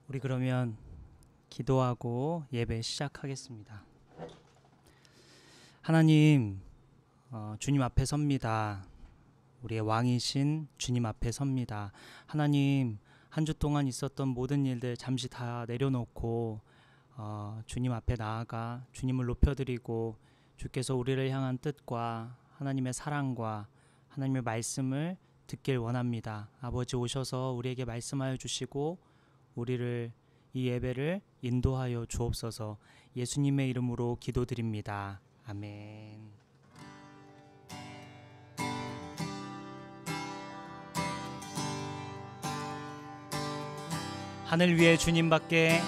우리 그러면 기도하고 예배 시작하겠습니다. 하나님, 주님 앞에 섭니다. 우리의 왕이신 주님 앞에 섭니다. 하나님, 한 주 동안 있었던 모든 일들 잠시 다 내려놓고 주님 앞에 나아가 주님을 높여드리고 주께서 우리를 향한 뜻과 하나님의 사랑과 하나님의 말씀을 듣길 원합니다. 아버지, 오셔서 우리에게 말씀하여 주시고 우리를 이 예배를 인도하여 주옵소서. 예수님의 이름으로 기도드립니다. 아멘. 하늘 위에 주님밖에,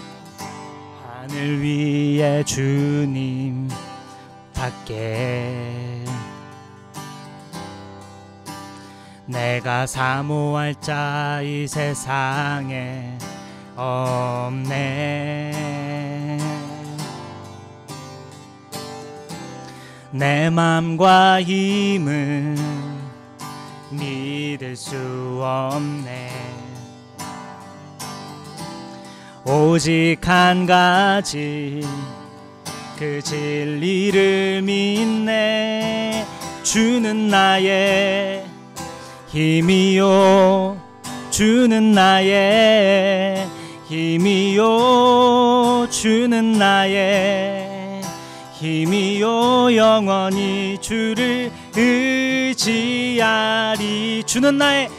하늘 위에 주님밖에 내가 사모할 자 이 세상에 없네. 내 맘과 힘은 믿을 수 없네. 오직 한 가지 그 진리를 믿네. 주는 나의 힘이요, 주는 나의 힘이요, 주는 나의 힘이요. 영원히 주를 의지하리. 주는 나의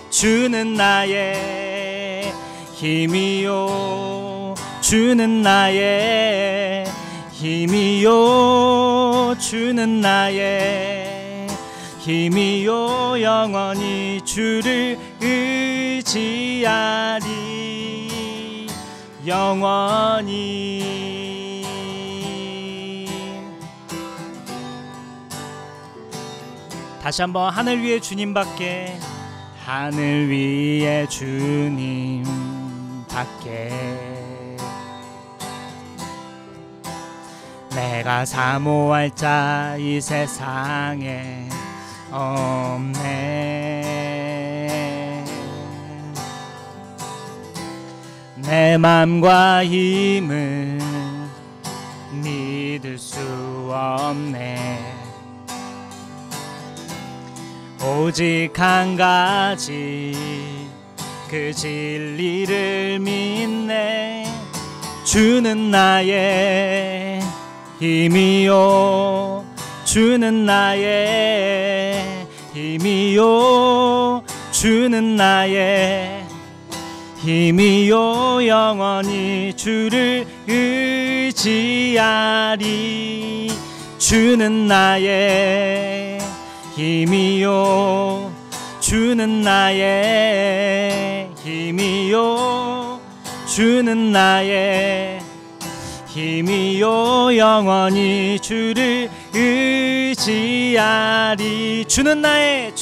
힘이요, 주는 나의 힘이요, 주는 나의 힘이요. 영원히 주를 의지하리. 영원히. 다시 한번, 하늘 위에 주님밖에, 하늘 위에 주님밖에 내가 사모할 자 이 세상에 없네. 내 맘과 힘은 믿을 수 없네. 오직 한 가지 그 진리를 믿네. 주는 나의 힘이요, 주는 나의 힘이요, 주는 나의 힘이요. 영원히 주를 의지하리. 주는 나의 힘이요, 주는 나의 힘이요, 주는 나의 힘이요. 영원히 주를 의지하리. 주는 나의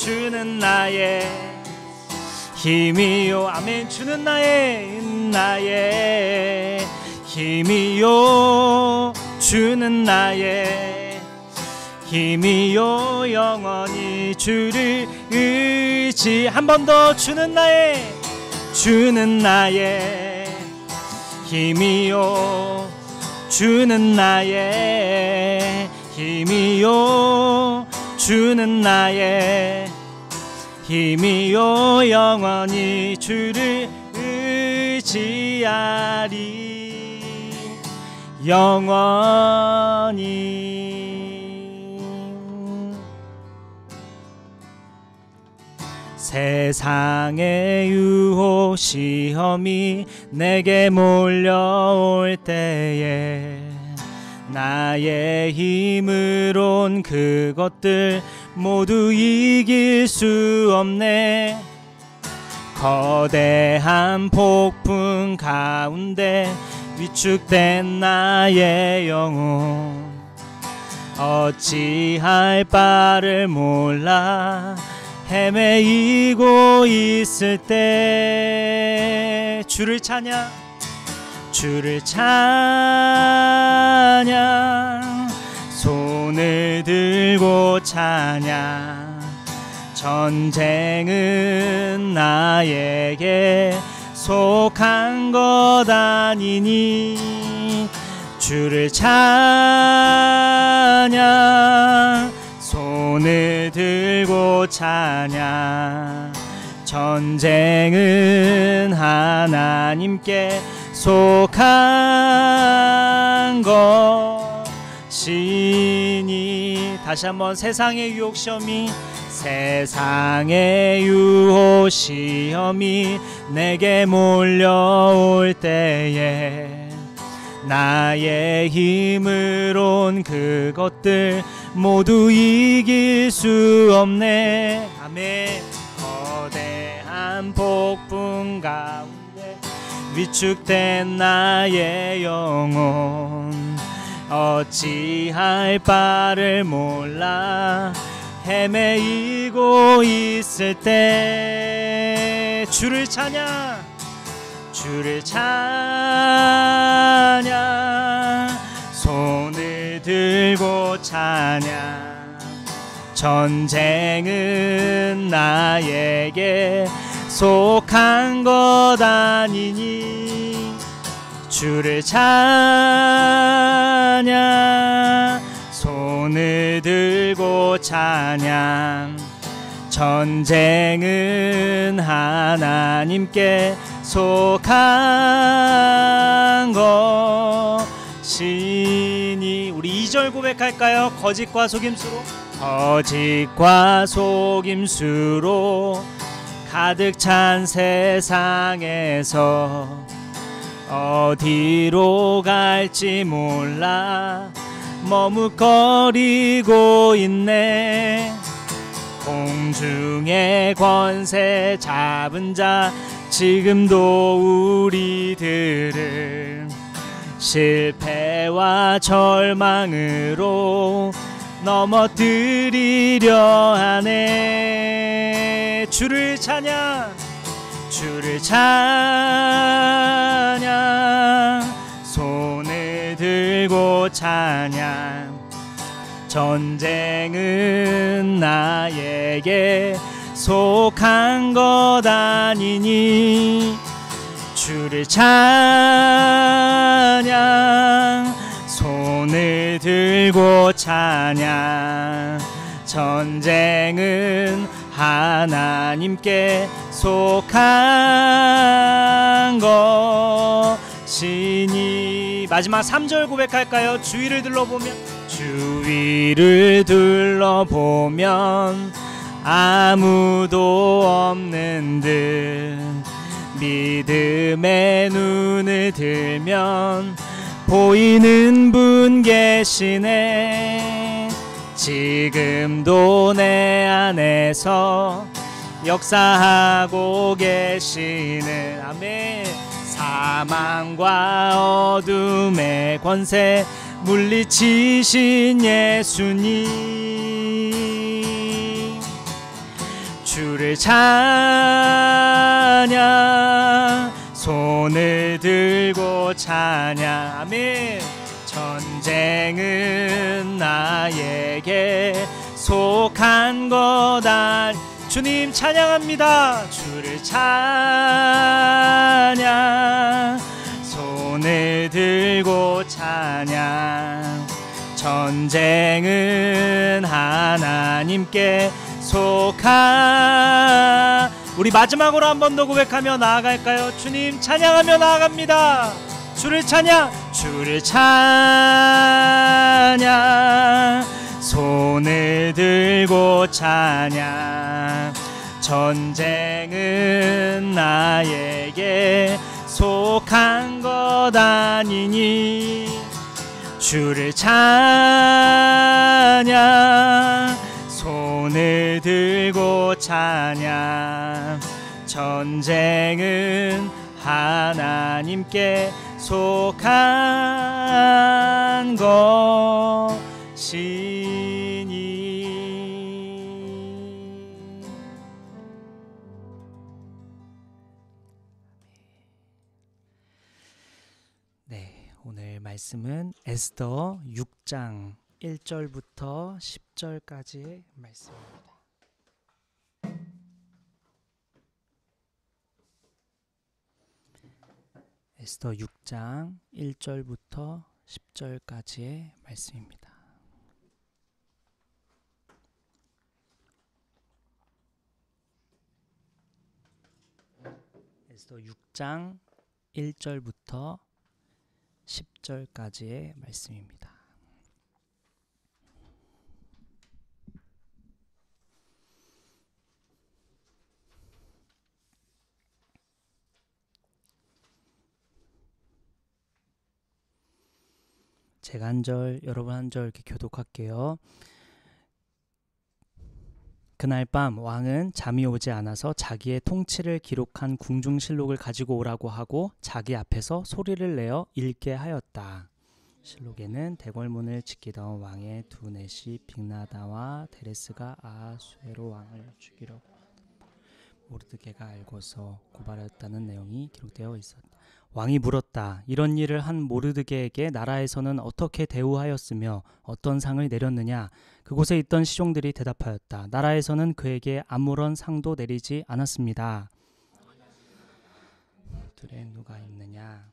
힘이요. 아멘. 주는 나의 힘이요, 주는 나의 힘이요. 영원히 주를 의지. 한 번 더. 주는 나의 힘이요, 주는 나의 힘이요, 주는 나의 힘이요. 영원히 주를 의지하리. 영원히. 세상의 유혹 시험이 내게 몰려올 때에 나의 힘으론 그것들 모두 이길 수 없네. 거대한 폭풍 가운데 위축된 나의 영혼 어찌할 바를 몰라 헤매이고 있을 때 주를 찬양, 손을 들고 찬양. 전쟁은 나에게 속한 것 아니니 주를 찬양 손을 들고 찬양 전쟁은 하나님께 속한 것이니 다시 한번 세상의 유혹 시험이 세상의 유혹 시험이 내게 몰려올 때에 나의 힘으론 그것들 모두 이길 수 없네. 아멘. 거대한 폭풍 가운데 위축된 나의 영혼 어찌할 바를 몰라 헤매이고 있을 때 주를 찬양 손을 들고 찬양 전쟁은 나에게 속한 것 아니니 주를 찬양 손을 들고 찬양 전쟁은 하나님께 속한 것이니 우리 2절 고백할까요? 거짓과 속임수로 가득 찬 세상에서 어디로 갈지 몰라 머뭇거리고 있네. 공중의 권세 잡은 자 지금도 우리들을 실패와 절망으로 넘어뜨리려 하네. 주를 찬양 손을 들고 찬양 전쟁은 나에게 속한 것 아니니 주를 찬양 손을 들고 찬양 전쟁은 하나님께 속한 것이니 마지막 3절 고백할까요? 주위를 둘러보면 아무도 없는 듯 믿음의 눈을 들면 보이는 분 계시네. 지금도 내 안에서 역사하고 계시는 아멘. 사망과 어둠의 권세 물리치신 예수님 주를 찬양 손을 들고 찬양 아멘. 전쟁은 나에게 속한 거다. 주님 찬양합니다. 주를 찬양 손을 들고 찬양 전쟁은 하나님께 속한 우리 마지막으로 한 번 더 고백하며 나아갈까요? 주님 찬양하며 나아갑니다. 주를 찬양 손을 들고 찬양 전쟁은 나에게 속한 것 아니니 주를 찬양 손을 들고 찬양 전쟁은 하나님께 속한 것이니. 네, 오늘 말씀은 에스더 6장 1절부터 10절까지의 말씀입니다. 에스더 6장 1절부터 10절까지의 말씀입니다. 에스더 6장 1절부터 10절까지의 말씀입니다. 제가 한 절, 여러분 한 절 이렇게 교독할게요. 그날 밤 왕은 잠이 오지 않아서 자기의 통치를 기록한 궁중실록을 가지고 오라고 하고 자기 앞에서 소리를 내어 읽게 하였다. 실록에는 대궐문을 지키던 왕의 두 넷이 빅나다와 데레스가 아하수에로 왕을 죽이려고 모르드게가 알고서 고발하였다는 내용이 기록되어 있었다. 왕이 물었다. 이런 일을 한 모르드게에게 나라에서는 어떻게 대우하였으며 어떤 상을 내렸느냐? 그곳에 있던 시종들이 대답하였다. 나라에서는 그에게 아무런 상도 내리지 않았습니다. 둘에 누가 있느냐?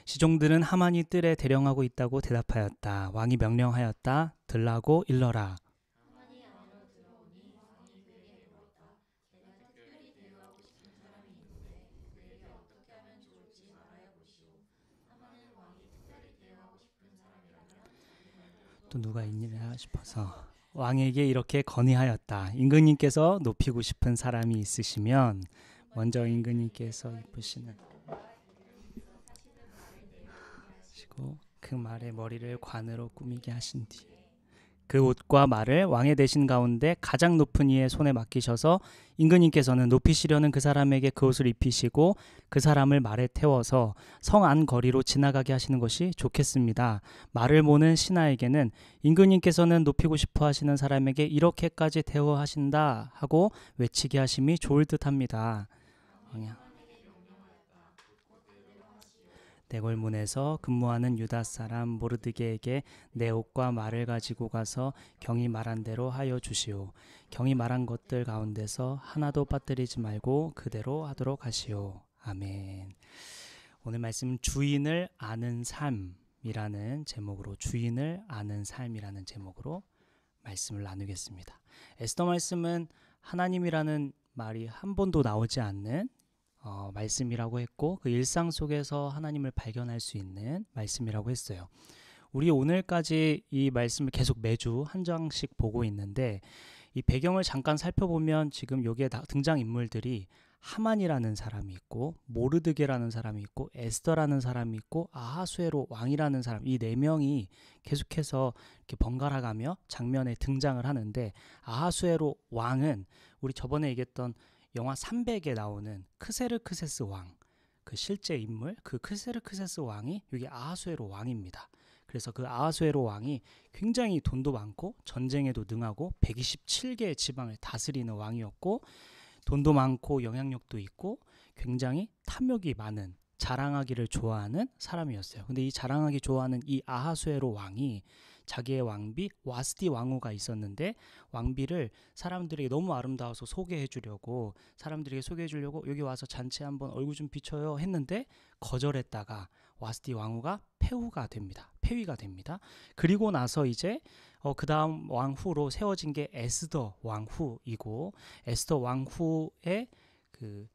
시종들은 하만이 뜰에 대령하고 있다고 대답하였다. 왕이 명령하였다. 들라고 일러라. 또 누가 있느냐 싶어서 왕에게 이렇게 건의하였다. 임금님께서 높이고 싶은 사람이 있으시면 먼저 임금님께서 이쁘시는 그 말의 머리를 관으로 꾸미게 하신 뒤 그 옷과 말을 왕의 대신 가운데 가장 높은 이의 손에 맡기셔서 임금님께서는 높이시려는 그 사람에게 그 옷을 입히시고 그 사람을 말에 태워서 성 안 거리로 지나가게 하시는 것이 좋겠습니다. 말을 모는 신하에게는 임금님께서는 높이고 싶어 하시는 사람에게 이렇게까지 대우하신다 하고 외치게 하심이 좋을 듯합니다. 대궐문에서 근무하는 유다 사람 모르드게에게 내 옷과 말을 가지고 가서 경이 말한 대로 하여 주시오. 경이 말한 것들 가운데서 하나도 빠뜨리지 말고 그대로 하도록 하시오. 아멘. 오늘 말씀 주인을 아는 삶이라는 제목으로 주인을 아는 삶이라는 제목으로 말씀을 나누겠습니다. 에스더 말씀은 하나님이라는 말이 한 번도 나오지 않는 말씀이라고 했고 그 일상 속에서 하나님을 발견할 수 있는 말씀이라고 했어요. 우리 오늘까지 이 말씀을 계속 매주 한 장씩 보고 있는데 이 배경을 잠깐 살펴보면 지금 여기에 등장인물들이 하만이라는 사람이 있고 모르드게라는 사람이 있고 에스더라는 사람이 있고 아하수에로 왕이라는 사람, 이 네 명이 계속해서 이렇게 번갈아가며 장면에 등장을 하는데 아하수에로 왕은 우리 저번에 얘기했던 영화 300에 나오는 크세르크세스 왕, 그 실제 인물, 그 크세르크세스 왕이 여기 아하수에로 왕입니다. 그래서 그 아하수에로 왕이 굉장히 돈도 많고 전쟁에도 능하고 127개의 지방을 다스리는 왕이었고 돈도 많고 영향력도 있고 굉장히 탐욕이 많은, 자랑하기를 좋아하는 사람이었어요. 근데 이 자랑하기 좋아하는 이 아하수에로 왕이 자기의 왕비 와스디 왕후가 있었는데 왕비를 사람들에게 너무 아름다워서 소개해 주려고 사람들에게 소개해 주려고 여기 와서 잔치 한번 얼굴 좀 비춰요 했는데 거절했다가 와스디 왕후가 폐위가 됩니다. 그리고 나서 이제 그 다음 왕후로 세워진 게 에스더 왕후이고 에스더 왕후의 그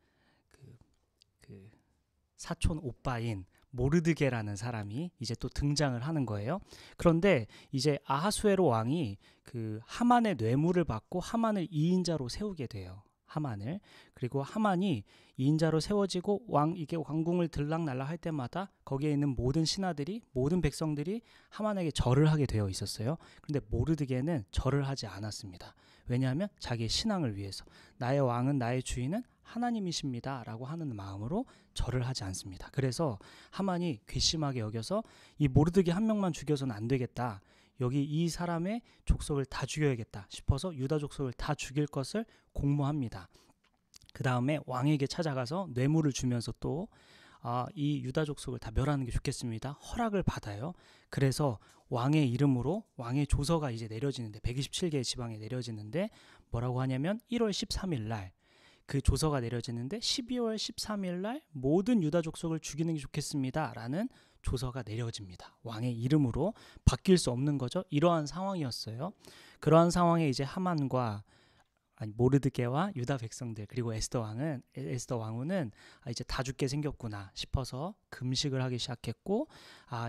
사촌 오빠인 모르드게라는 사람이 이제 또 등장을 하는 거예요. 그런데 이제 아하수에로 왕이 그 하만의 뇌물을 받고 하만을 2인자로 세우게 돼요. 하만을. 그리고 하만이 2인자로 세워지고 이게 왕궁을 들락날락 할 때마다 거기에 있는 모든 신하들이, 모든 백성들이 하만에게 절을 하게 되어 있었어요. 그런데 모르드게는 절을 하지 않았습니다. 왜냐하면 자기의 신앙을 위해서 나의 왕은, 나의 주인은 하나님이십니다 라고 하는 마음으로 절을 하지 않습니다. 그래서 하만이 괘씸하게 여겨서 이 모르드게 한 명만 죽여서는 안 되겠다, 여기 이 사람의 족속을 다 죽여야겠다 싶어서 유다 족속을 다 죽일 것을 공모합니다. 그 다음에 왕에게 찾아가서 뇌물을 주면서 또 이 유다 족속을 다 멸하는 게 좋겠습니다. 허락을 받아요. 그래서 왕의 이름으로 왕의 조서가 이제 내려지는데 127개의 지방에 내려지는데 뭐라고 하냐면 1월 13일 날 그 조서가 내려지는데 12월 13일 날 모든 유다 족속을 죽이는 게 좋겠습니다 라는 조서가 내려집니다. 왕의 이름으로 바뀔 수 없는 거죠. 이러한 상황이었어요. 그러한 상황에 이제 하만과 모르드게와 유다 백성들 그리고 에스더 왕후는 이제 다 죽게 생겼구나 싶어서 금식을 하기 시작했고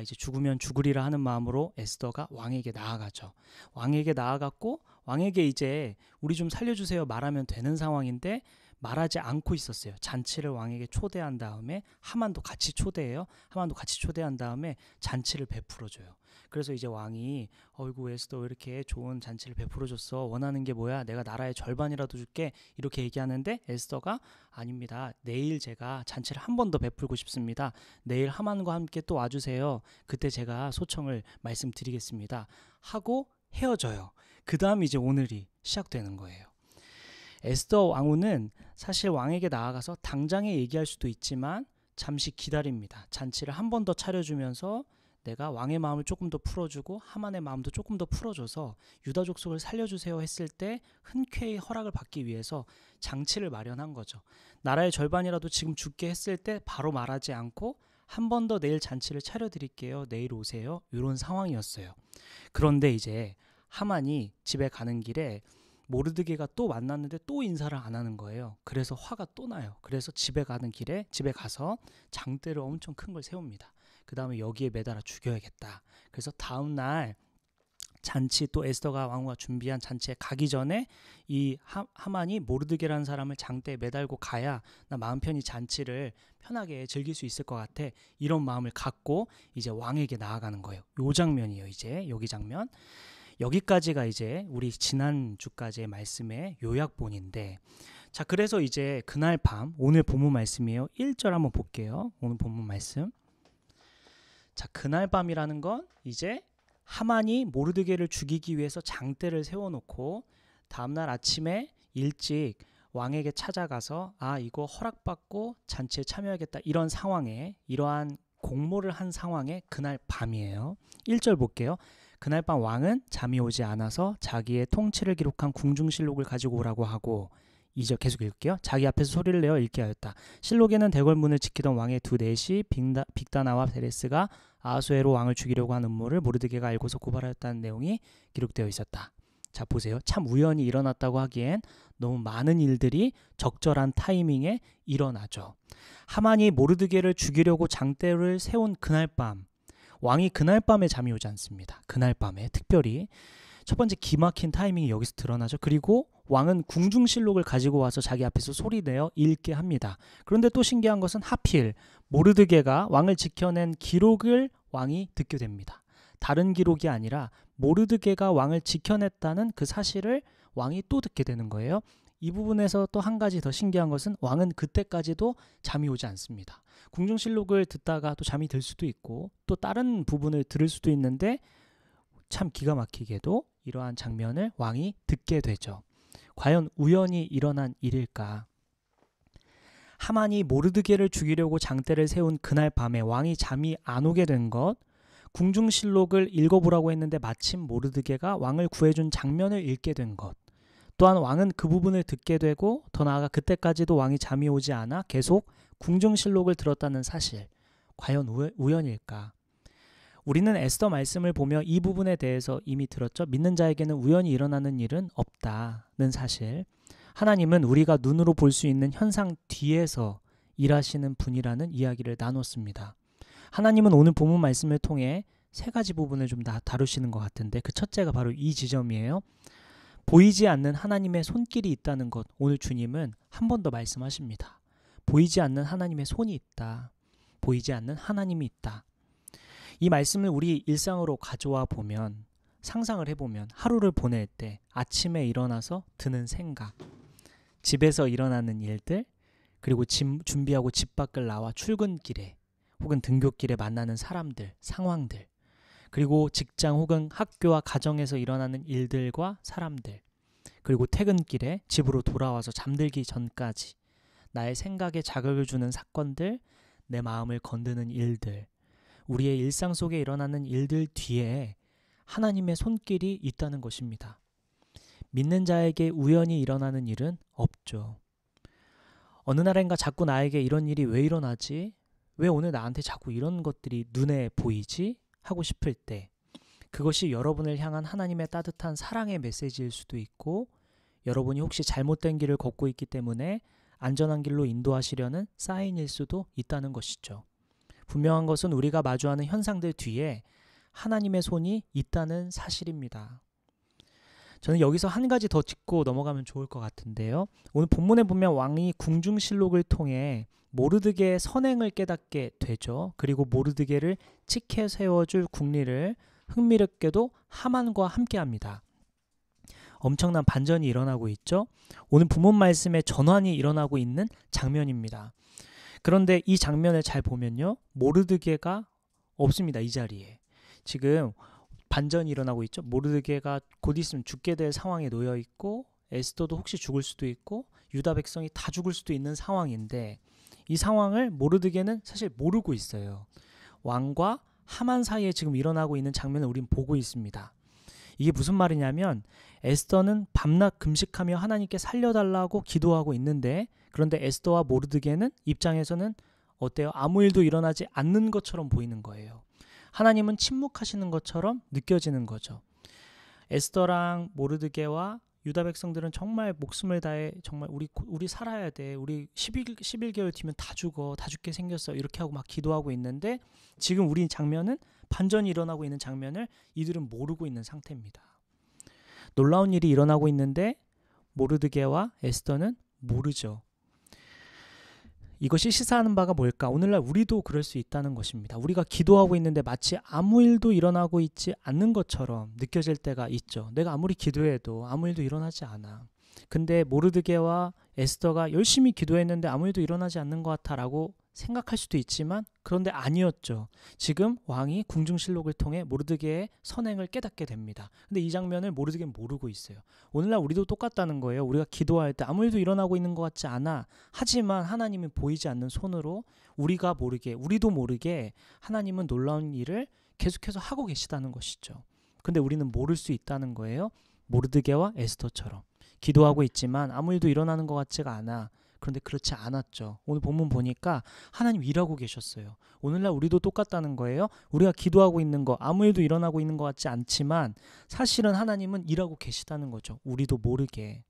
이제 죽으면 죽으리라 하는 마음으로 에스더가 왕에게 나아가죠. 왕에게 나아갔고 왕에게 이제 우리 좀 살려주세요 말하면 되는 상황인데 말하지 않고 있었어요. 잔치를 왕에게 초대한 다음에 하만도 같이 초대해요. 하만도 같이 초대한 다음에 잔치를 베풀어줘요. 그래서 이제 왕이 어이구 에스더 왜 이렇게 좋은 잔치를 베풀어줬어? 원하는 게 뭐야? 내가 나라의 절반이라도 줄게. 이렇게 얘기하는데 에스더가 아닙니다. 내일 제가 잔치를 한 번 더 베풀고 싶습니다. 내일 하만과 함께 또 와주세요. 그때 제가 소청을 말씀드리겠습니다. 하고 헤어져요. 그 다음 이제 오늘이 시작되는 거예요. 에스더 왕후는 사실 왕에게 나아가서 당장에 얘기할 수도 있지만 잠시 기다립니다. 잔치를 한 번 더 차려주면서 내가 왕의 마음을 조금 더 풀어주고 하만의 마음도 조금 더 풀어줘서 유다 족속을 살려주세요 했을 때 흔쾌히 허락을 받기 위해서 장치를 마련한 거죠. 나라의 절반이라도 지금 죽게 했을 때 바로 말하지 않고 한 번 더 내일 잔치를 차려드릴게요. 내일 오세요. 이런 상황이었어요. 그런데 이제 하만이 집에 가는 길에 모르드게가 또 만났는데 또 인사를 안 하는 거예요. 그래서 화가 또 나요. 그래서 집에 가는 길에 집에 가서 장대를 엄청 큰 걸 세웁니다. 그 다음에 여기에 매달아 죽여야겠다. 그래서 다음 날 잔치 또 에스더가 왕후가 준비한 잔치에 가기 전에 이 하만이 모르드게라는 사람을 장대에 매달고 가야 나 마음 편히 잔치를 편하게 즐길 수 있을 것 같아. 이런 마음을 갖고 이제 왕에게 나아가는 거예요. 요 장면이에요. 이제 여기 장면. 여기까지가 이제 우리 지난주까지의 말씀의 요약본인데 자 그래서 이제 그날 밤 오늘 본문 말씀이에요. 1절 한번 볼게요. 오늘 본문 말씀. 자 그날 밤이라는 건 이제 하만이 모르드게를 죽이기 위해서 장대를 세워놓고 다음날 아침에 일찍 왕에게 찾아가서 이거 허락받고 잔치에 참여하겠다 이런 상황에 이러한 공모를 한 상황에 그날 밤이에요. 1절 볼게요. 그날 밤 왕은 잠이 오지 않아서 자기의 통치를 기록한 궁중실록을 가지고 오라고 하고 2절 계속 읽을게요. 자기 앞에서 소리를 내어 읽게 하였다. 실록에는 대궐문을 지키던 왕의 두 내시 빅다나와 베레스가 아하수에로 왕을 죽이려고 한 음모를 모르드게가 알고서 고발하였다는 내용이 기록되어 있었다. 자 보세요. 참 우연히 일어났다고 하기엔 너무 많은 일들이 적절한 타이밍에 일어나죠. 하만이 모르드게를 죽이려고 장대를 세운 그날 밤 왕이 그날 밤에 잠이 오지 않습니다. 그날 밤에 특별히 첫 번째 기막힌 타이밍이 여기서 드러나죠. 그리고 왕은 궁중실록을 가지고 와서 자기 앞에서 소리내어 읽게 합니다. 그런데 또 신기한 것은 하필 모르드게가 왕을 지켜낸 기록을 왕이 듣게 됩니다. 다른 기록이 아니라 모르드게가 왕을 지켜냈다는 그 사실을 왕이 또 듣게 되는 거예요. 이 부분에서 또 한 가지 더 신기한 것은 왕은 그때까지도 잠이 오지 않습니다. 궁중실록을 듣다가 또 잠이 들 수도 있고 또 다른 부분을 들을 수도 있는데 참 기가 막히게도 이러한 장면을 왕이 듣게 되죠. 과연 우연히 일어난 일일까? 하만이 모르드게를 죽이려고 장대를 세운 그날 밤에 왕이 잠이 안 오게 된 것, 궁중실록을 읽어보라고 했는데 마침 모르드게가 왕을 구해준 장면을 읽게 된 것, 또한 왕은 그 부분을 듣게 되고 더 나아가 그때까지도 왕이 잠이 오지 않아 계속 궁중실록을 들었다는 사실, 과연 우연일까? 우리는 에스더 말씀을 보며 이 부분에 대해서 이미 들었죠. 믿는 자에게는 우연히 일어나는 일은 없다는 사실. 하나님은 우리가 눈으로 볼 수 있는 현상 뒤에서 일하시는 분이라는 이야기를 나눴습니다. 하나님은 오늘 본문 말씀을 통해 세 가지 부분을 좀 다루시는 것 같은데 그 첫째가 바로 이 지점이에요. 보이지 않는 하나님의 손길이 있다는 것, 오늘 주님은 한 번 더 말씀하십니다. 보이지 않는 하나님의 손이 있다. 보이지 않는 하나님이 있다. 이 말씀을 우리 일상으로 가져와 보면, 상상을 해보면 하루를 보낼 때 아침에 일어나서 드는 생각, 집에서 일어나는 일들, 그리고 준비하고 집 밖을 나와 출근길에 혹은 등굣길에 만나는 사람들, 상황들, 그리고 직장 혹은 학교와 가정에서 일어나는 일들과 사람들, 그리고 퇴근길에 집으로 돌아와서 잠들기 전까지 나의 생각에 자극을 주는 사건들, 내 마음을 건드는 일들, 우리의 일상 속에 일어나는 일들 뒤에 하나님의 손길이 있다는 것입니다. 믿는 자에게 우연히 일어나는 일은 없죠. 어느 날인가 자꾸 나에게 이런 일이 왜 일어나지? 왜 오늘 나한테 자꾸 이런 것들이 눈에 보이지? 하고 싶을 때 그것이 여러분을 향한 하나님의 따뜻한 사랑의 메시지일 수도 있고, 여러분이 혹시 잘못된 길을 걷고 있기 때문에 안전한 길로 인도하시려는 사인일 수도 있다는 것이죠. 분명한 것은 우리가 마주하는 현상들 뒤에 하나님의 손이 있다는 사실입니다. 저는 여기서 한 가지 더 짚고 넘어가면 좋을 것 같은데요. 오늘 본문에 보면 왕이 궁중실록을 통해 모르드게의 선행을 깨닫게 되죠. 그리고 모르드게를 치켜 세워줄 국리를 흥미롭게도 하만과 함께합니다. 엄청난 반전이 일어나고 있죠. 오늘 본문 말씀에 전환이 일어나고 있는 장면입니다. 그런데 이 장면을 잘 보면요, 모르드게가 없습니다. 이 자리에 지금 반전이 일어나고 있죠. 모르드게가 곧 있으면 죽게 될 상황에 놓여 있고, 에스더도 혹시 죽을 수도 있고, 유다 백성이 다 죽을 수도 있는 상황인데, 이 상황을 모르드게는 사실 모르고 있어요. 왕과 하만 사이에 지금 일어나고 있는 장면을 우린 보고 있습니다. 이게 무슨 말이냐면, 에스더는 밤낮 금식하며 하나님께 살려달라고 기도하고 있는데, 그런데 에스더와 모르드게는 입장에서는 어때요? 아무 일도 일어나지 않는 것처럼 보이는 거예요. 하나님은 침묵하시는 것처럼 느껴지는 거죠. 에스더랑 모르드게와 유다 백성들은 정말 목숨을 다해 정말 우리 살아야 돼. 우리 11개월 뒤면 다 죽어. 다 죽게 생겼어. 이렇게 하고 막 기도하고 있는데, 지금 우리 장면은 반전이 일어나고 있는 장면을 이들은 모르고 있는 상태입니다. 놀라운 일이 일어나고 있는데 모르드게와 에스더는 모르죠. 이것이 시사하는 바가 뭘까? 오늘날 우리도 그럴 수 있다는 것입니다. 우리가 기도하고 있는데 마치 아무 일도 일어나고 있지 않는 것처럼 느껴질 때가 있죠. 내가 아무리 기도해도 아무 일도 일어나지 않아. 근데 모르드게와 에스더가 열심히 기도했는데 아무 일도 일어나지 않는 것 같아라고 생각할 수도 있지만, 그런데 아니었죠. 지금 왕이 궁중실록을 통해 모르드게의 선행을 깨닫게 됩니다. 근데 이 장면을 모르드게는 모르고 있어요. 오늘날 우리도 똑같다는 거예요. 우리가 기도할 때 아무 일도 일어나고 있는 것 같지 않아. 하지만 하나님이 보이지 않는 손으로 우리도 모르게 하나님은 놀라운 일을 계속해서 하고 계시다는 것이죠. 근데 우리는 모를 수 있다는 거예요. 모르드게와 에스더처럼 기도하고 있지만 아무 일도 일어나는 것 같지가 않아. 그런데 그렇지 않았죠. 오늘 본문 보니까 하나님 일하고 계셨어요. 오늘날 우리도 똑같다는 거예요. 우리가 기도하고 있는 거 아무 일도 일어나고 있는 것 같지 않지만 사실은 하나님은 일하고 계시다는 거죠. 우리도 모르게.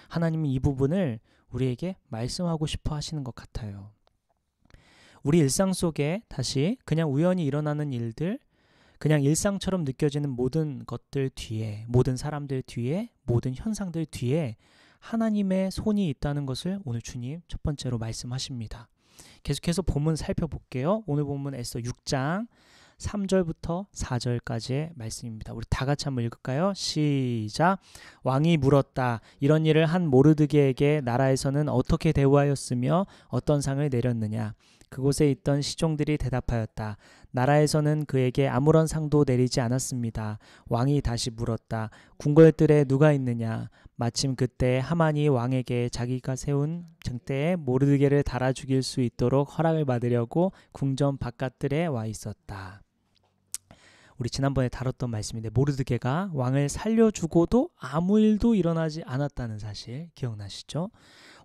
하나님은 이 부분을 우리에게 말씀하고 싶어 하시는 것 같아요. 우리 일상 속에 다시 그냥 우연히 일어나는 일들, 그냥 일상처럼 느껴지는 모든 것들 뒤에, 모든 사람들 뒤에, 모든 현상들 뒤에 하나님의 손이 있다는 것을 오늘 주님 첫 번째로 말씀하십니다. 계속해서 본문 살펴볼게요. 오늘 본문 에스더 6장 3절부터 4절까지의 말씀입니다. 우리 다 같이 한번 읽을까요? 시작. 왕이 물었다. 이런 일을 한 모르드게에게 나라에서는 어떻게 대우하였으며 어떤 상을 내렸느냐? 그곳에 있던 시종들이 대답하였다. 나라에서는 그에게 아무런 상도 내리지 않았습니다. 왕이 다시 물었다. 궁궐들에 누가 있느냐? 마침 그때 하만이 왕에게 자기가 세운 정대에 모르드게를 달아 죽일 수 있도록 허락을 받으려고 궁전 바깥들에 와 있었다. 우리 지난번에 다뤘던 말씀인데, 모르드게가 왕을 살려주고도 아무 일도 일어나지 않았다는 사실 기억나시죠?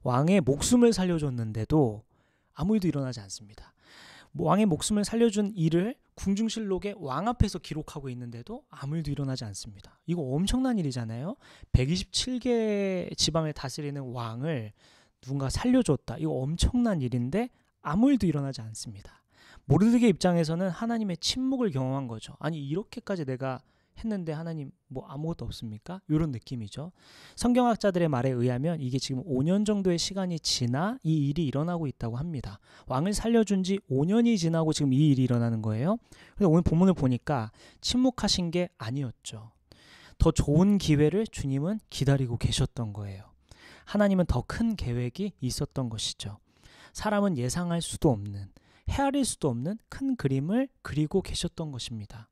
왕의 목숨을 살려줬는데도 아무 일도 일어나지 않습니다. 왕의 목숨을 살려준 일을 궁중실록에 왕 앞에서 기록하고 있는데도 아무 일도 일어나지 않습니다. 이거 엄청난 일이잖아요. 127개 지방을 다스리는 왕을 누군가 살려줬다. 이거 엄청난 일인데 아무 일도 일어나지 않습니다. 모르드게 입장에서는 하나님의 침묵을 경험한 거죠. 아니, 이렇게까지 내가 했는데 하나님 뭐 아무것도 없습니까? 이런 느낌이죠. 성경학자들의 말에 의하면 이게 지금 5년 정도의 시간이 지나 이 일이 일어나고 있다고 합니다. 왕을 살려준 지 5년이 지나고 지금 이 일이 일어나는 거예요. 근데 오늘 본문을 보니까 침묵하신 게 아니었죠. 더 좋은 기회를 주님은 기다리고 계셨던 거예요. 하나님은 더 큰 계획이 있었던 것이죠. 사람은 예상할 수도 없는, 헤아릴 수도 없는 큰 그림을 그리고 계셨던 것입니다.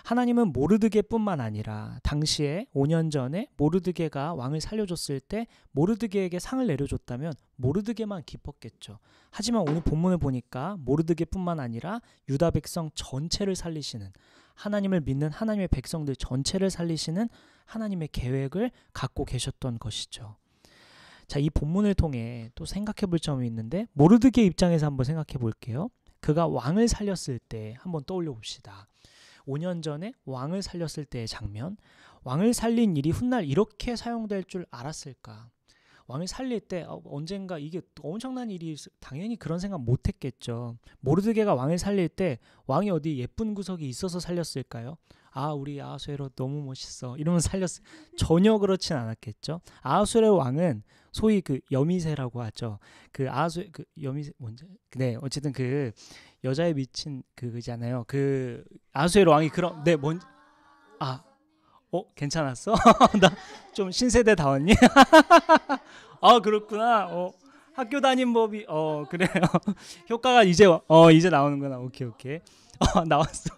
하나님은 모르드게뿐만 아니라 당시에 5년 전에 모르드게가 왕을 살려줬을 때 모르드게에게 상을 내려줬다면 모르드게만 기뻤겠죠. 하지만 오늘 본문을 보니까 모르드게뿐만 아니라 유다 백성 전체를 살리시는, 하나님을 믿는 하나님의 백성들 전체를 살리시는 하나님의 계획을 갖고 계셨던 것이죠. 자, 이 본문을 통해 또 생각해 볼 점이 있는데, 모르드게 입장에서 한번 생각해 볼게요. 그가 왕을 살렸을 때 한번 떠올려 봅시다. 5년 전에 왕을 살렸을 때의 장면, 왕을 살린 일이 훗날 이렇게 사용될 줄 알았을까? 왕을 살릴 때 언젠가 이게 엄청난 일이, 당연히 그런 생각 못 했겠죠. 모르드게가 왕을 살릴 때 왕이 어디 예쁜 구석이 있어서 살렸을까요? 아, 우리 아하수에로 너무 멋있어 이러면서 전혀 그렇진 않았겠죠. 아하수에로 왕은 소위 그 여미새라고 하죠. 그 아하수 그 여미새 뭔지, 네, 어쨌든 그 여자에 미친 그잖아요. 그 아하수에로 왕이 그런, 네, 뭔, 아, 괜찮았어? 나 좀 신세대 다웠니? 아, 그렇구나. 학교 다닌 법이 그래요. 효과가 이제 나오는구나. 오케이. 나왔어.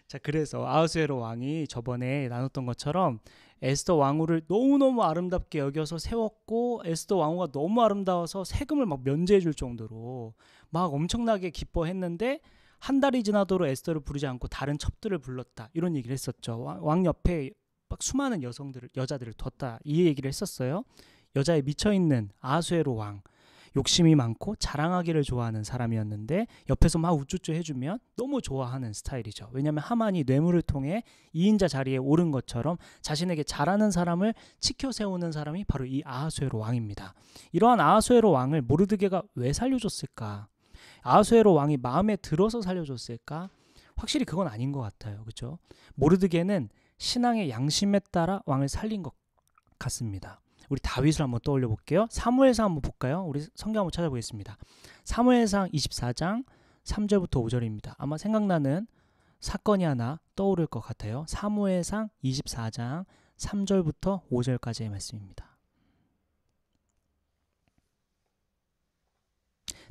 자, 그래서 아하수에로 왕이 저번에 나눴던 것처럼 에스더 왕후를 너무너무 아름답게 여겨서 세웠고, 에스더 왕후가 너무 아름다워서 세금을 막 면제해 줄 정도로 막 엄청나게 기뻐했는데, 한 달이 지나도록 에스더를 부르지 않고 다른 첩들을 불렀다, 이런 얘기를 했었죠. 왕 옆에 막 수많은 여자들을 뒀다, 이 얘기를 했었어요. 여자에 미쳐있는 아하수에로 왕, 욕심이 많고 자랑하기를 좋아하는 사람이었는데 옆에서 막 우쭈쭈 해주면 너무 좋아하는 스타일이죠. 왜냐하면 하만이 뇌물을 통해 2인자 자리에 오른 것처럼 자신에게 잘하는 사람을 치켜 세우는 사람이 바로 이 아하수에로 왕입니다. 이러한 아하수에로 왕을 모르드게가 왜 살려줬을까? 아하수에로 왕이 마음에 들어서 살려줬을까? 확실히 그건 아닌 것 같아요. 그렇죠? 모르드게는 신앙의 양심에 따라 왕을 살린 것 같습니다. 우리 다윗을 한번 떠올려 볼게요. 사무엘상 한번 볼까요? 우리 성경 한번 찾아보겠습니다. 사무엘상 24장 3절부터 5절입니다. 아마 생각나는 사건이 하나 떠오를 것 같아요. 사무엘상 24장 3절부터 5절까지의 말씀입니다.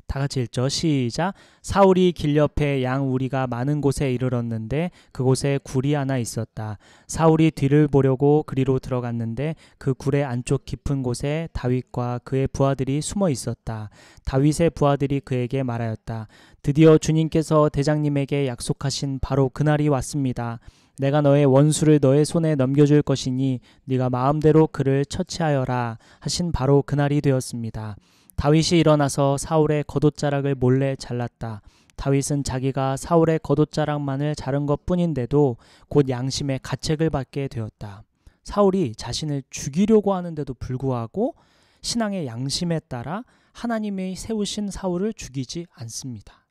다 같이 읽죠. 시작. 사울이 길 옆에 양 우리가 많은 곳에 이르렀는데 그곳에 굴이 하나 있었다. 사울이 뒤를 보려고 그리로 들어갔는데 그 굴의 안쪽 깊은 곳에 다윗과 그의 부하들이 숨어 있었다. 다윗의 부하들이 그에게 말하였다. 드디어 주님께서 대장님에게 약속하신 바로 그날이 왔습니다. 내가 너의 원수를 너의 손에 넘겨줄 것이니 네가 마음대로 그를 처치하여라 하신 바로 그날이 되었습니다. 다윗이 일어나서 사울의 겉옷자락을 몰래 잘랐다. 다윗은 자기가 사울의 겉옷자락만을 자른 것뿐인데도 곧 양심의 가책을 받게 되었다. 사울이 자신을 죽이려고 하는데도 불구하고 신앙의 양심에 따라 하나님이 세우신 사울을 죽이지 않습니다.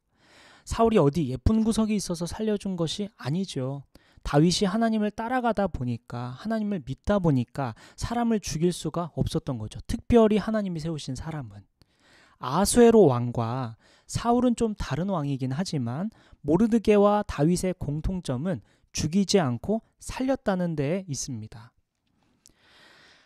사울이 어디 예쁜 구석이 있어서 살려준 것이 아니죠. 다윗이 하나님을 따라가다 보니까, 하나님을 믿다 보니까 사람을 죽일 수가 없었던 거죠. 특별히 하나님이 세우신 사람은. 아하수에로 왕과 사울은 좀 다른 왕이긴 하지만 모르드게와 다윗의 공통점은 죽이지 않고 살렸다는 데에 있습니다.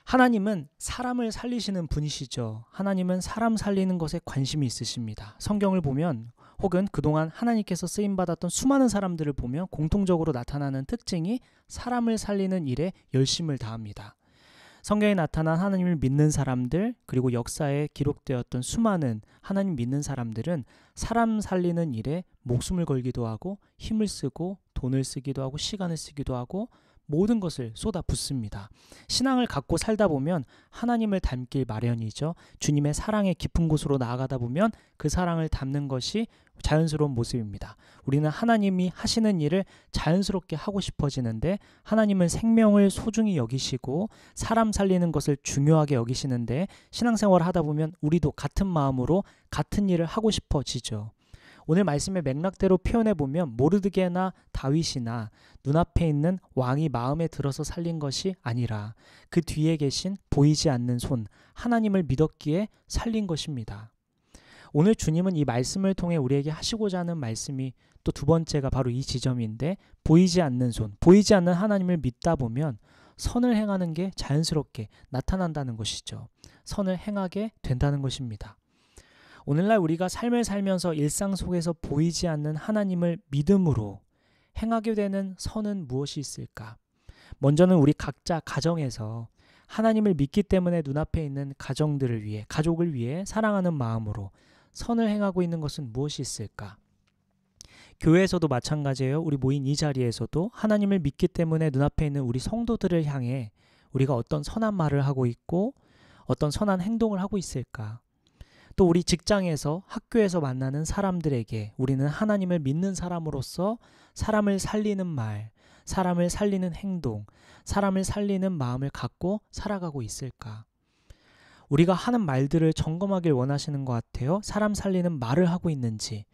하나님은 사람을 살리시는 분이시죠. 하나님은 사람 살리는 것에 관심이 있으십니다. 성경을 보면, 혹은 그동안 하나님께서 쓰임받았던 수많은 사람들을 보면 공통적으로 나타나는 특징이 사람을 살리는 일에 열심을 다합니다. 성경에 나타난 하나님을 믿는 사람들, 그리고 역사에 기록되었던 수많은 하나님 믿는 사람들은 사람 살리는 일에 목숨을 걸기도 하고 힘을 쓰고 돈을 쓰기도 하고 시간을 쓰기도 하고 모든 것을 쏟아붓습니다. 신앙을 갖고 살다 보면 하나님을 닮길 마련이죠. 주님의 사랑의 깊은 곳으로 나아가다 보면 그 사랑을 닮는 것이 자연스러운 모습입니다. 우리는 하나님이 하시는 일을 자연스럽게 하고 싶어지는데, 하나님은 생명을 소중히 여기시고 사람 살리는 것을 중요하게 여기시는데, 신앙생활을 하다 보면 우리도 같은 마음으로 같은 일을 하고 싶어지죠. 오늘 말씀의 맥락대로 표현해보면 모르드게나 다윗이나 눈앞에 있는 왕이 마음에 들어서 살린 것이 아니라 그 뒤에 계신 보이지 않는 손, 하나님을 믿었기에 살린 것입니다. 오늘 주님은 이 말씀을 통해 우리에게 하시고자 하는 말씀이 또 두 번째가 바로 이 지점인데, 보이지 않는 손, 보이지 않는 하나님을 믿다 보면 선을 행하는 게 자연스럽게 나타난다는 것이죠. 선을 행하게 된다는 것입니다. 오늘날 우리가 삶을 살면서 일상 속에서 보이지 않는 하나님을 믿음으로 행하게 되는 선은 무엇이 있을까? 먼저는 우리 각자 가정에서 하나님을 믿기 때문에 눈앞에 있는 가정들을 위해, 가족을 위해 사랑하는 마음으로 선을 행하고 있는 것은 무엇이 있을까? 교회에서도 마찬가지예요. 우리 모인 이 자리에서도 하나님을 믿기 때문에 눈앞에 있는 우리 성도들을 향해 우리가 어떤 선한 말을 하고 있고 어떤 선한 행동을 하고 있을까? 또 우리 직장에서, 학교에서 만나는 사람들에게 우리는 하나님을 믿는 사람으로서 사람을 살리는 말, 사람을 살리는 행동, 사람을 살리는 마음을 갖고 살아가고 있을까? 우리가 하는 말들을 점검하길 원하시는 것 같아요. 사람 살리는 말을 하고 있는지,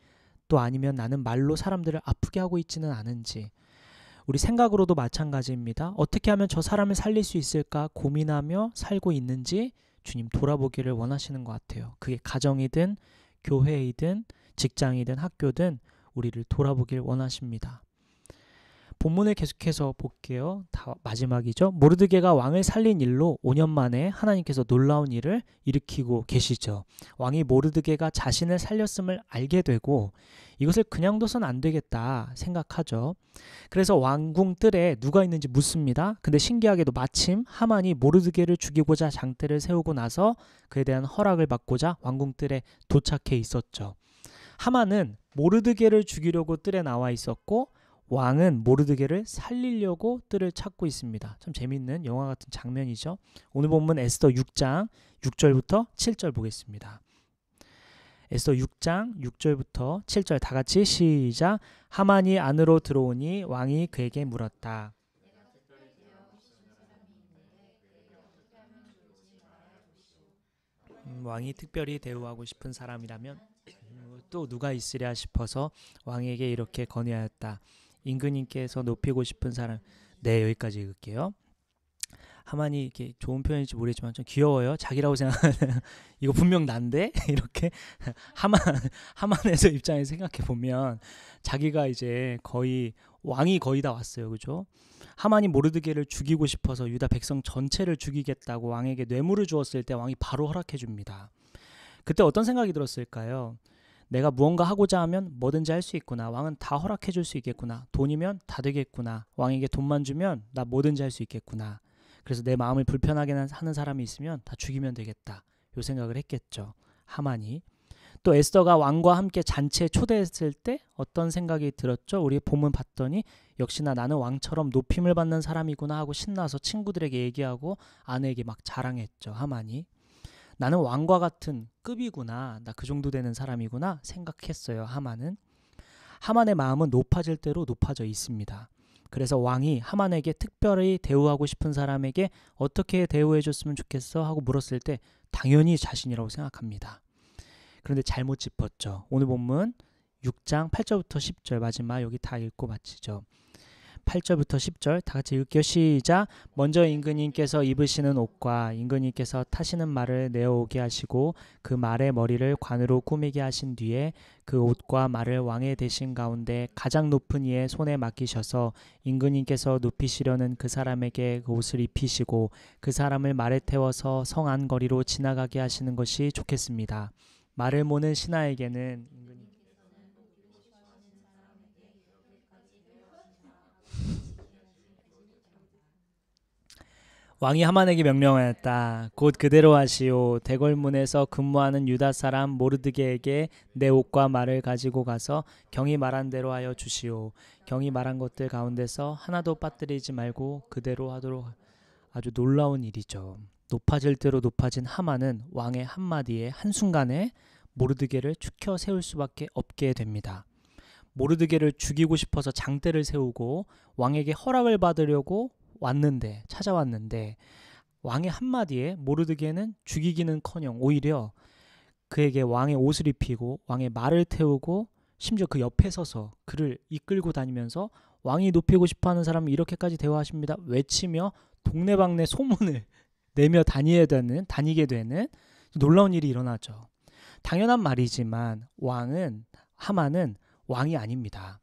또 아니면 나는 말로 사람들을 아프게 하고 있지는 않은지. 우리 생각으로도 마찬가지입니다. 어떻게 하면 저 사람을 살릴 수 있을까 고민하며 살고 있는지 주님 돌아보기를 원하시는 것 같아요. 그게 가정이든 교회이든 직장이든 학교든 우리를 돌아보길 원하십니다. 본문을 계속해서 볼게요. 다 마지막이죠. 모르드게가 왕을 살린 일로 5년 만에 하나님께서 놀라운 일을 일으키고 계시죠. 왕이 모르드게가 자신을 살렸음을 알게 되고 이것을 그냥 둬선 안 되겠다 생각하죠. 그래서 왕궁 뜰에 누가 있는지 묻습니다. 근데 신기하게도 마침 하만이 모르드게를 죽이고자 장대를 세우고 나서 그에 대한 허락을 받고자 왕궁 뜰에 도착해 있었죠. 하만은 모르드게를 죽이려고 뜰에 나와 있었고 왕은 모르드게를 살리려고 뜰을 찾고 있습니다. 참 재밌는 영화 같은 장면이죠. 오늘 본문 에스더 6장 6절부터 7절 보겠습니다. 에스더 6장 6절부터 7절 다 같이 시작. 하만이 안으로 들어오니 왕이 그에게 물었다. 왕이 특별히 대우하고 싶은 사람이라면 또 누가 있으랴 싶어서 왕에게 이렇게 건의하였다. 임금님께서 높이고 싶은 사람. 네, 여기까지 읽을게요. 하만이 이렇게 좋은 표현일지 모르겠지만 좀 귀여워요. 자기라고 생각하는 이거 분명 난데 이렇게 하만에서 입장에서 생각해 보면 자기가 이제 거의 왕이 거의 다 왔어요, 그죠? 하만이 모르드게를 죽이고 싶어서 유다 백성 전체를 죽이겠다고 왕에게 뇌물을 주었을 때 왕이 바로 허락해 줍니다. 그때 어떤 생각이 들었을까요? 내가 무언가 하고자 하면 뭐든지 할 수 있구나. 왕은 다 허락해 줄 수 있겠구나. 돈이면 다 되겠구나. 왕에게 돈만 주면 나 뭐든지 할 수 있겠구나. 그래서 내 마음을 불편하게 하는 사람이 있으면 다 죽이면 되겠다. 요 생각을 했겠죠. 하만이. 또 에스더가 왕과 함께 잔치에 초대했을 때 어떤 생각이 들었죠? 우리 본문 봤더니 역시나 나는 왕처럼 높임을 받는 사람이구나 하고 신나서 친구들에게 얘기하고 아내에게 막 자랑했죠. 하만이. 나는 왕과 같은 급이구나. 나 그 정도 되는 사람이구나 생각했어요. 하만은. 하만의 마음은 높아질 대로 높아져 있습니다. 그래서 왕이 하만에게 특별히 대우하고 싶은 사람에게 어떻게 대우해 줬으면 좋겠어 하고 물었을 때 당연히 자신이라고 생각합니다. 그런데 잘못 짚었죠. 오늘 본문 6장 8절부터 10절 마지막 여기 다 읽고 마치죠. 8절부터 10절 다 같이 읽게요. 시작. 먼저 임금님께서 입으시는 옷과 임금님께서 타시는 말을 내어오게 하시고 그 말의 머리를 관으로 꾸미게 하신 뒤에 그 옷과 말을 왕의 대신 가운데 가장 높은 이의 손에 맡기셔서 임금님께서 눕히시려는 그 사람에게 그 옷을 입히시고 그 사람을 말에 태워서 성 안 거리로 지나가게 하시는 것이 좋겠습니다. 말을 모는 신하에게는 왕이 하만에게 명령하였다. 곧 그대로 하시오. 대궐문에서 근무하는 유다 사람 모르드게에게 내 옷과 말을 가지고 가서 경이 말한 대로 하여 주시오. 경이 말한 것들 가운데서 하나도 빠뜨리지 말고 그대로 하도록. 아주 놀라운 일이죠. 높아질 대로 높아진 하만은 왕의 한마디에 한순간에 모르드게를 축혀 세울 수밖에 없게 됩니다. 모르드게를 죽이고 싶어서 장대를 세우고 왕에게 허락을 받으려고 찾아왔는데 왕의 한마디에 모르드게는 죽이기는커녕 오히려 그에게 왕의 옷을 입히고 왕의 말을 태우고 심지어 그 옆에 서서 그를 이끌고 다니면서 왕이 높이고 싶어하는 사람은 이렇게까지 대화하십니다. 외치며 동네방네 소문을 내며 다니게 되는 놀라운 일이 일어나죠. 당연한 말이지만 하만은 왕이 아닙니다.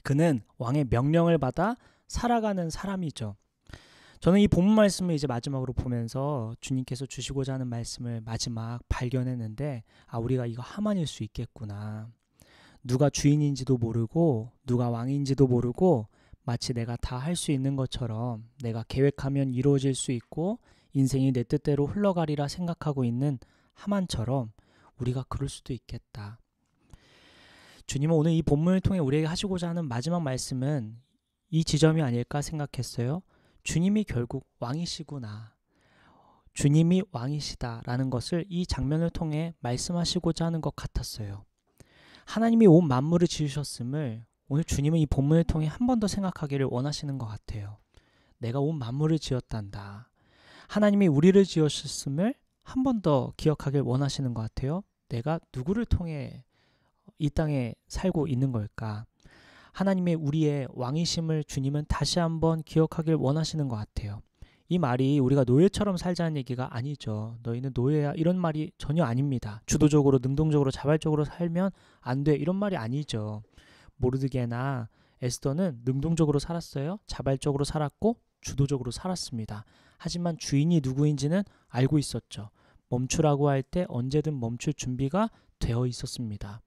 그는 왕의 명령을 받아 살아가는 사람이죠. 저는 이 본문 말씀을 이제 마지막으로 보면서 주님께서 주시고자 하는 말씀을 마지막 발견했는데 우리가 이거 하만일 수 있겠구나. 누가 주인인지도 모르고 누가 왕인지도 모르고 마치 내가 다 할 수 있는 것처럼 내가 계획하면 이루어질 수 있고 인생이 내 뜻대로 흘러가리라 생각하고 있는 하만처럼 우리가 그럴 수도 있겠다. 주님은 오늘 이 본문을 통해 우리에게 하시고자 하는 마지막 말씀은 이 지점이 아닐까 생각했어요. 주님이 결국 왕이시구나. 주님이 왕이시다라는 것을 이 장면을 통해 말씀하시고자 하는 것 같았어요. 하나님이 온 만물을 지으셨음을 오늘 주님은 이 본문을 통해 한 번 더 생각하기를 원하시는 것 같아요. 내가 온 만물을 지었단다. 하나님이 우리를 지으셨음을 한 번 더 기억하길 원하시는 것 같아요. 내가 누구를 통해 이 땅에 살고 있는 걸까? 하나님의 우리의 왕이심을 주님은 다시 한번 기억하길 원하시는 것 같아요. 이 말이 우리가 노예처럼 살자는 얘기가 아니죠. 너희는 노예야 이런 말이 전혀 아닙니다. 주도적으로 능동적으로 자발적으로 살면 안 돼 이런 말이 아니죠. 모르드게나 에스더는 능동적으로 살았어요. 자발적으로 살았고 주도적으로 살았습니다. 하지만 주인이 누구인지는 알고 있었죠. 멈추라고 할 때 언제든 멈출 준비가 되어 있었습니다.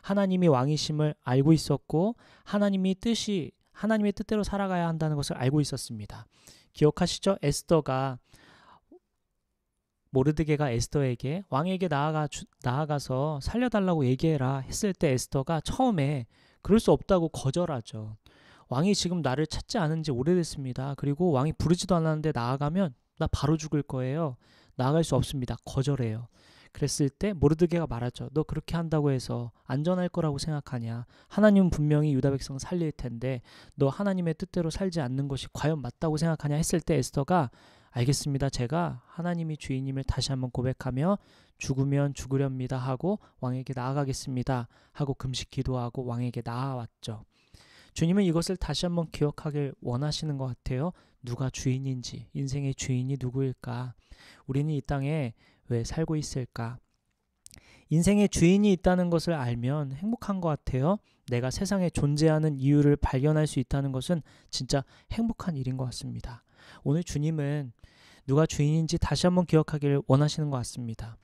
하나님이 왕이심을 알고 있었고 하나님의 뜻대로 살아가야 한다는 것을 알고 있었습니다. 기억하시죠? 에스더가 모르드게가 에스더에게 왕에게 나아가서 살려달라고 얘기해라 했을 때 에스더가 처음에 그럴 수 없다고 거절하죠. 왕이 지금 나를 찾지 않은 지 오래됐습니다. 그리고 왕이 부르지도 않았는데 나아가면 나 바로 죽을 거예요. 나아갈 수 없습니다. 거절해요. 그랬을 때 모르드게가 말하죠. 너 그렇게 한다고 해서 안전할 거라고 생각하냐? 하나님은 분명히 유다 백성 살릴 텐데 너 하나님의 뜻대로 살지 않는 것이 과연 맞다고 생각하냐 했을 때 에스더가 알겠습니다. 제가 하나님이 주인임을 다시 한번 고백하며 죽으면 죽으렵니다 하고 왕에게 나아가겠습니다 하고 금식 기도하고 왕에게 나아왔죠. 주님은 이것을 다시 한번 기억하길 원하시는 것 같아요. 누가 주인인지, 인생의 주인이 누구일까? 우리는 이 땅에 왜 살고 있을까? 인생의 주인이 있다는 것을 알면 행복한 것 같아요. 내가 세상에 존재하는 이유를 발견할 수 있다는 것은 진짜 행복한 일인 것 같습니다. 오늘 주님은 누가 주인인지 다시 한번 기억하기를 원하시는 것 같습니다.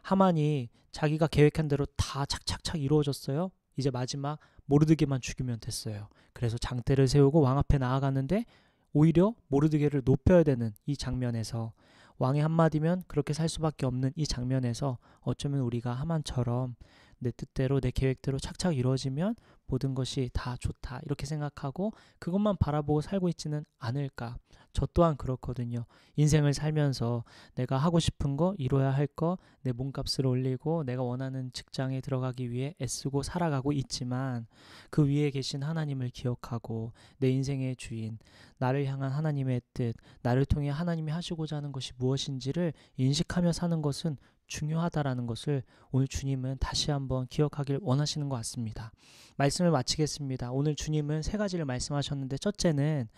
하만이 자기가 계획한 대로 다 착착착 이루어졌어요. 이제 마지막 모르드게만 죽이면 됐어요. 그래서 장대를 세우고 왕 앞에 나아갔는데 오히려 모르드게를 높여야 되는 이 장면에서 왕의 한마디면 그렇게 살 수밖에 없는 이 장면에서 어쩌면 우리가 하만처럼 내 뜻대로 내 계획대로 착착 이루어지면 모든 것이 다 좋다 이렇게 생각하고 그것만 바라보고 살고 있지는 않을까. 저 또한 그렇거든요. 인생을 살면서 내가 하고 싶은 거 이뤄야 할 거 내 몸값을 올리고 내가 원하는 직장에 들어가기 위해 애쓰고 살아가고 있지만 그 위에 계신 하나님을 기억하고 내 인생의 주인 나를 향한 하나님의 뜻 나를 통해 하나님이 하시고자 하는 것이 무엇인지를 인식하며 사는 것은 중요하다라는 것을 오늘 주님은 다시 한번 기억하길 원하시는 것 같습니다. 말씀을 마치겠습니다. 오늘 주님은 세 가지를 말씀하셨는데 첫째는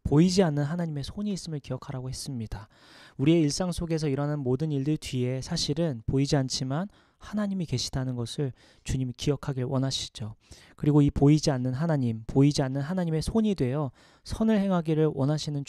보이지 않는 하나님의 손이 있음을 기억하라고 했습니다. 우리의 일상 속에서 일어나는 모든 일들 뒤에 사실은 보이지 않지만 하나님이 계시다는 것을 주님이 기억하길 원하시죠. 그리고 이 보이지 않는 하나님, 보이지 않는 하나님의 손이 되어 선을 행하기를 원하시는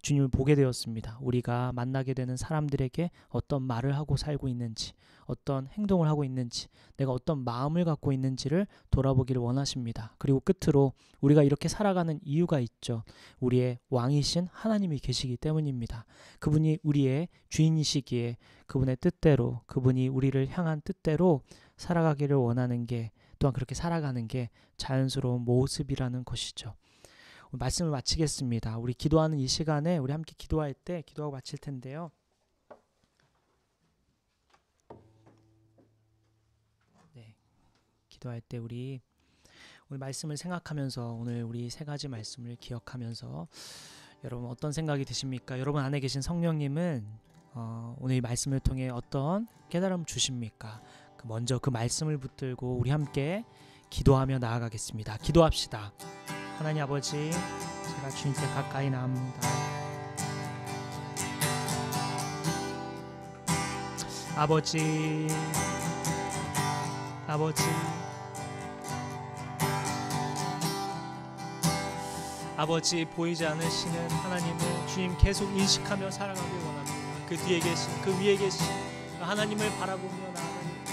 주님을 보게 되었습니다. 우리가 만나게 되는 사람들에게 어떤 말을 하고 살고 있는지, 어떤 행동을 하고 있는지, 내가 어떤 마음을 갖고 있는지를 돌아보기를 원하십니다. 그리고 끝으로 우리가 이렇게 살아가는 이유가 있죠. 우리의 왕이신 하나님이 계시기 때문입니다. 그분이 우리의 주인이시기에 그분의 뜻대로, 그분이 우리를 향한 뜻대로 살아가기를 원하는 게 또한 그렇게 살아가는 게 자연스러운 모습이라는 것이죠. 말씀을 마치겠습니다. 우리 기도하는 이 시간에 우리 함께 기도할 때 기도하고 마칠 텐데요. 기도할 때 우리 오늘 말씀을 생각하면서 오늘 우리 세 가지 말씀을 기억하면서 여러분 어떤 생각이 드십니까? 여러분 안에 계신 성령님은 오늘 이 말씀을 통해 어떤 깨달음 주십니까? 먼저 그 말씀을 붙들고 우리 함께 기도하며 나아가겠습니다. 기도합시다. 하나님 아버지, 제가 주님께 가까이 나옵니다. 아버지, 아버지 보이지 않으시는 하나님을 주님 계속 인식하며 살아가길 원합니다. 그 뒤에 계신, 그 위에 계신 하나님을 바라보며 나아가는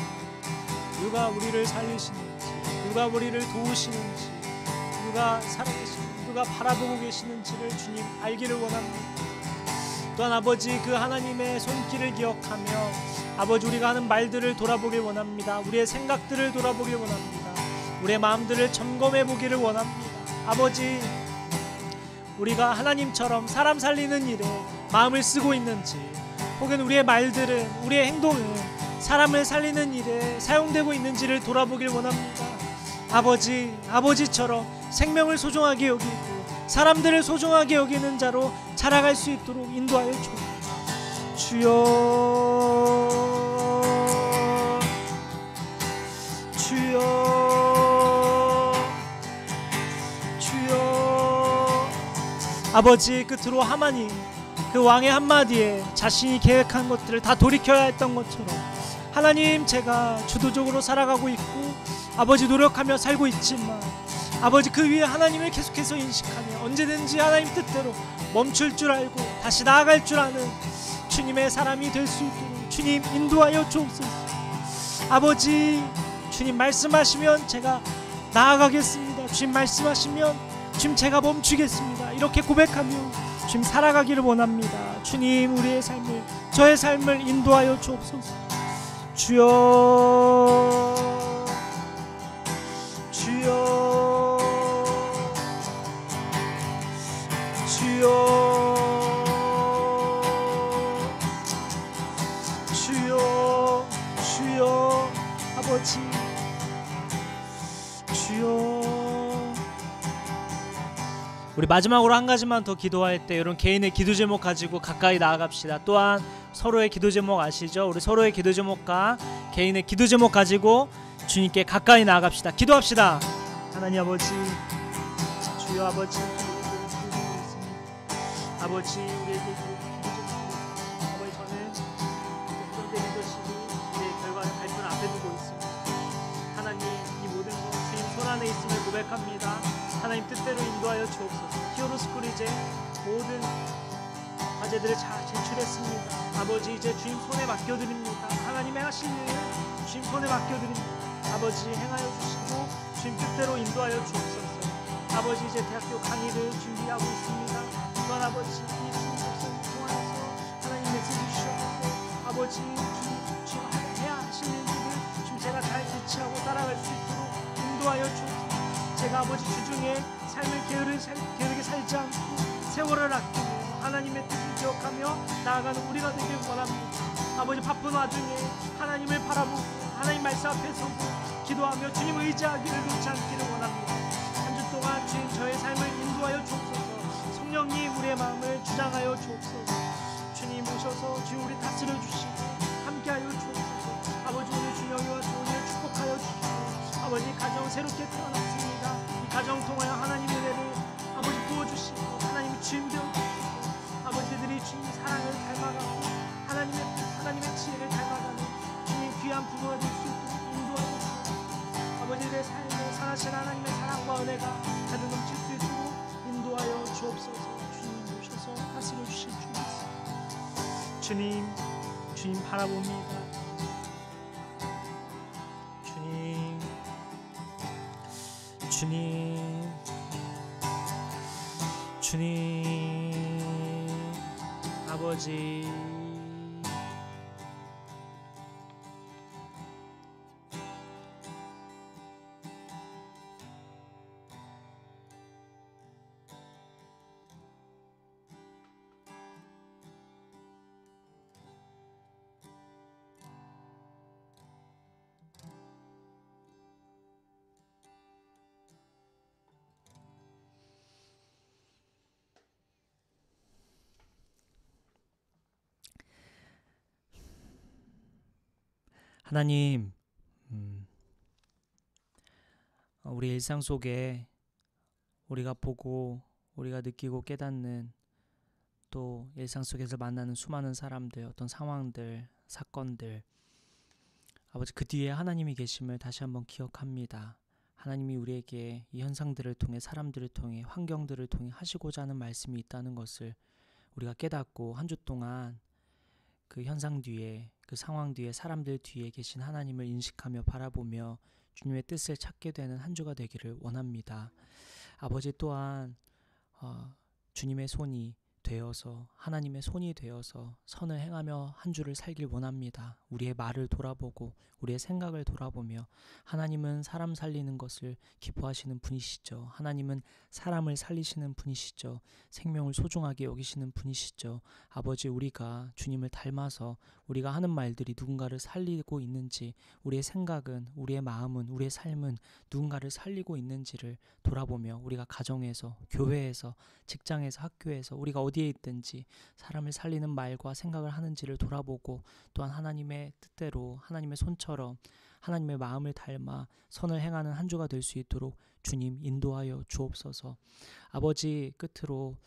누가 우리를 살리시는지, 누가 우리를 도우시는지, 누가 살아계시는지, 누가 바라보고 계시는지를 주님 알기를 원합니다. 또한 아버지, 그 하나님의 손길을 기억하며 아버지, 우리가 하는 말들을 돌아보길 원합니다. 우리의 생각들을 돌아보길 원합니다. 우리의 마음들을 점검해 보기를 원합니다. 아버지, 우리가 하나님처럼 사람 살리는 일에 마음을 쓰고 있는지, 혹은 우리의 말들은, 우리의 행동은 사람을 살리는 일에 사용되고 있는지를 돌아보길 원합니다. 아버지, 아버지처럼 생명을 소중하게 여기고 사람들을 소중하게 여기는 자로 자라갈 수 있도록 인도하여 주옵소서. 주여, 주여. 아버지, 끝으로 하마님, 그 왕의 한마디에 자신이 계획한 것들을 다 돌이켜야 했던 것처럼, 하나님, 제가 주도적으로 살아가고 있고 아버지 노력하며 살고 있지만 아버지, 그 위에 하나님을 계속해서 인식하며 언제든지 하나님 뜻대로 멈출 줄 알고 다시 나아갈 줄 아는 주님의 사람이 될 수 있도록 주님 인도하여 주옵소서. 아버지, 주님 말씀하시면 제가 나아가겠습니다. 주님 말씀하시면 주님 제가 멈추겠습니다. 이렇게 고백하며 주님 살아가기를 원합니다. 주님, 우리의 삶을, 저의 삶을 인도하여 주옵소서. 주여, 주여, 주여, 주여, 주여. 아버지, 주여. 우리 마지막으로 한 가지만 더 기도할 때 이런 개인의 기도 제목 가지고 가까이 나아갑시다. 또한 서로의 기도 제목 아시죠? 우리 서로의 기도 제목과 개인의 기도 제목 가지고 주님께 가까이 나아갑시다. 기도합시다. 하나님 아버지, 주여 아버지, 아버지, 우리에게 기도 제목, 아버지, 저는 현대 리더십이 우리의 결과를 발표를 앞에 두고 있습니다. 하나님, 이 모든 것 주님 손 안에 있음을 고백합니다. 하나님 뜻대로 인도하여 주옵소서. 히어로스쿨 이제 모든 과제들을 잘 제출했습니다. 아버지, 이제 주님 손에 맡겨드립니다. 하나님의 하실 일을 주님 손에 맡겨드립니다. 아버지, 행하여 주시고 주님 뜻대로 인도하여 주옵소서. 아버지, 이제 대학교 강의를 준비하고 있습니다. 또한 아버지, 이 주님 백성을 통하여서 하나님 메시지 주셨는데 아버지, 주님 해야 하실 일들을 주님 제가 잘 대치하고 따라갈 수 있도록 인도하여 주옵소서. 제가 아버지 주중에 삶을 게으르게 살지 않고 세월을 아끼며 하나님의 뜻을 기억하며 나아가는 우리가 되길 원합니다. 아버지, 바쁜 와중에 하나님을 바라보고 하나님 말씀 앞에 서고 기도하며 주님 의지하기를 놓지 않기를 원합니다. 한 주 동안 주님 저의 삶을 인도하여 주옵소서. 성령님, 우리의 마음을 주장하여 주옵소서. 주님 오셔서 주님 우리 다스려 주시고 함께하여 주옵소서. 아버지, 오늘 주영이와 조은이를 축복하여 주시고 아버지, 가정 새롭게 태어났습니다. 이 가정 통하여 하나님의 은혜를 아버지 부어주시고 하나님이 주임 되어주시고 아버지들이 주님의 사랑을 닮아가고 하나님의 지혜를 닮아가는 주님의 귀한 부모가 될 수 있도록 인도하여 주시고 아버지들의 삶에 선하신 하나님의 사랑과 은혜가 가득 넘칠 수 있도록 인도하여 주옵소서. 주님 오셔서 다스려 주실 줄 믿습니다. 주님 바라봅니다. 주님 아버지, 하나님, 우리 일상 속에 우리가 보고 우리가 느끼고 깨닫는, 또 일상 속에서 만나는 수많은 사람들, 어떤 상황들, 사건들, 아버지, 그 뒤에 하나님이 계심을 다시 한번 기억합니다. 하나님이 우리에게 이 현상들을 통해, 사람들을 통해, 환경들을 통해 하시고자 하는 말씀이 있다는 것을 우리가 깨닫고 한 주 동안 그 현상 뒤에, 그 상황 뒤에, 사람들 뒤에 계신 하나님을 인식하며 바라보며 주님의 뜻을 찾게 되는 한 주가 되기를 원합니다. 아버지 또한 주님의 손이 되어서 하나님의 손이 되어서 선을 행하며 한 주를 살길 원합니다. 우리의 말을 돌아보고 우리의 생각을 돌아보며 하나님은 사람 살리는 것을 기뻐하시는 분이시죠. 하나님은 사람을 살리시는 분이시죠. 생명을 소중하게 여기시는 분이시죠. 아버지, 우리가 주님을 닮아서 우리가 하는 말들이 누군가를 살리고 있는지, 우리의 생각은, 우리의 마음은, 우리의 삶은 누군가를 살리고 있는지를 돌아보며 우리가 가정에서, 교회에서, 직장에서, 학교에서 우리가 어디에 있든지 사람을 살리는 말과 생각을 하는지를 돌아보고 또한 하나님의 뜻대로 하나님의 손처럼 하나님의 마음을 닮아 선을 행하는 한 주가 될 수 있도록 주님 인도하여 주옵소서. 아버지, 끝으로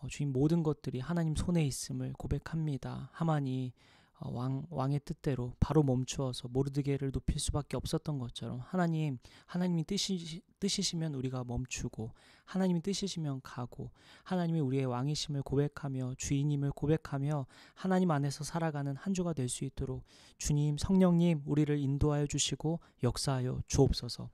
주님 모든 것들이 하나님 손에 있음을 고백합니다. 하만이 왕의 뜻대로 바로 멈추어서 모르드게를 눕힐 수밖에 없었던 것처럼 하나님이 뜻이시면 우리가 멈추고 하나님이 뜻이시면 가고 하나님이 우리의 왕이심을 고백하며 주인임을 고백하며 하나님 안에서 살아가는 한 주가 될 수 있도록 주님, 성령님 우리를 인도하여 주시고 역사하여 주옵소서.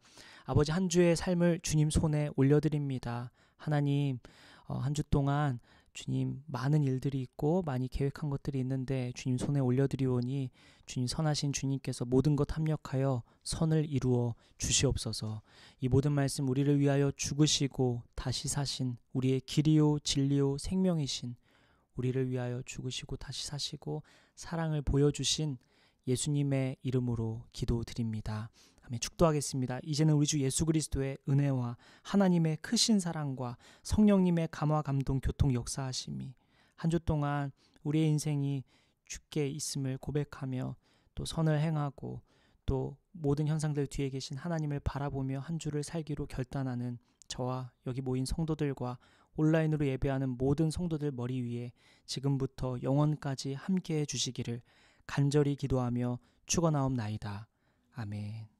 아버지, 한 주의 삶을 주님 손에 올려드립니다. 하나님, 한 주 동안 주님 많은 일들이 있고 많이 계획한 것들이 있는데 주님 손에 올려드리오니 주님 선하신 주님께서 모든 것 합력하여 선을 이루어 주시옵소서. 이 모든 말씀 우리를 위하여 죽으시고 다시 사신 우리의 길이요 진리요 생명이신 우리를 위하여 죽으시고 다시 사시고 사랑을 보여주신 예수님의 이름으로 기도드립니다. 아멘. 축도하겠습니다. 이제는 우리 주 예수 그리스도의 은혜와 하나님의 크신 사랑과 성령님의 감화 감동 교통 역사하심이 한 주 동안 우리의 인생이 주께 있음을 고백하며 또 선을 행하고 또 모든 현상들 뒤에 계신 하나님을 바라보며 한 주를 살기로 결단하는 저와 여기 모인 성도들과 온라인으로 예배하는 모든 성도들 머리 위에 지금부터 영원까지 함께해 주시기를 간절히 기도하며 축원하옵나이다. 아멘.